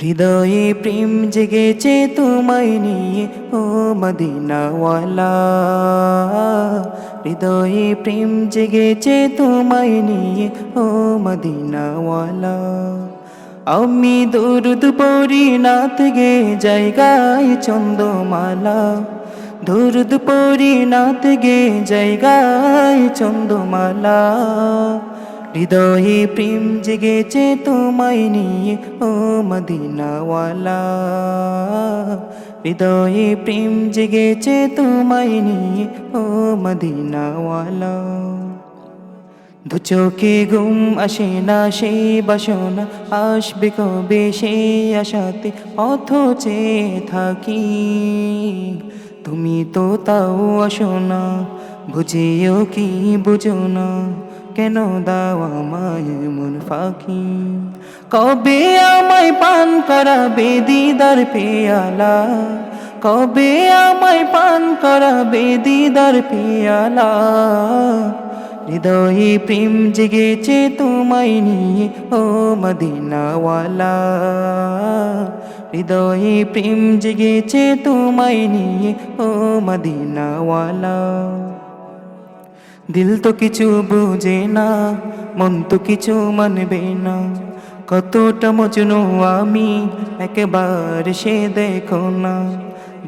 হৃদয়ে প্রেম জেগেছে তোমায় নিয়ে ও মদিনাওয়ালা। হৃদয়ে প্রেম জেগেছে তোমায় নিয়ে ও মদিনাওয়ালা। আমি দরুদ পড়ি নাত গে জায়গায় চন্দ্রমালা। দরুদ পড়ি নাত গে জায়গায় চন্দ্রমালা। হৃদয়ে প্রেম জেগেছে তোমায় নিয়ে ও মদিনাওয়ালা। হৃদয়ে প্রেম জেগেছে তোমায় নিয়ে ও মদিনাওয়ালা। দু চোখে ঘুম আসে না সেই বাসনা, আসবে কবে সেই আশাতে পথ চেয়ে থাকি। তুমি তো তাও আসো না, বুঝিও কি বুঝো না, কেন দাও আমায় মন ফাঁকি। কবে আমায় পান করাবে দিদার পেয়ালা, কবে আমায় পান করাবে দিদার পেয়ালা। হৃদয়ে প্রেম জেগেছে তোমায় নিয়ে ও মদিনাওয়ালা। হৃদয়ে প্রেম জেগেছে তোমায় নিয়ে ও মদিনাওয়ালা। দিল তো কিছু বুঝে না, মন তো কিছু মানবে না, কতটা মজনু আমি একবার সে দেখো না।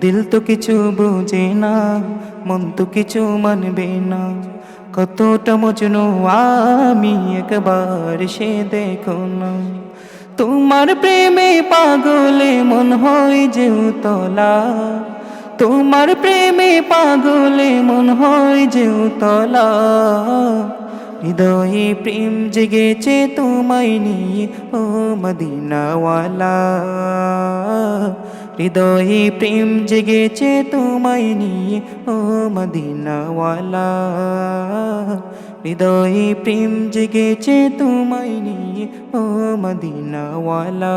দিল তো কিছু বুঝে না, মন তো কিছু মানবে না, কতটা মজনু আমি একবার সে দেখো না। তোমার প্রেমে পাগলে মন হয় যে উতলা, তোমার প্রেমে পাগলে মন হয় যে উতলা। হৃদয়ে প্রেম জেগেছে তোমায় নিয়ে ও মদিনাওয়ালা। হৃদয়ে প্রেম জেগেছে তোমায় নিয়ে ও মদিনাওয়ালা। হৃদয়ে প্রেম জেগেছে তোমায় নিয়ে ও মদিনাওয়ালা।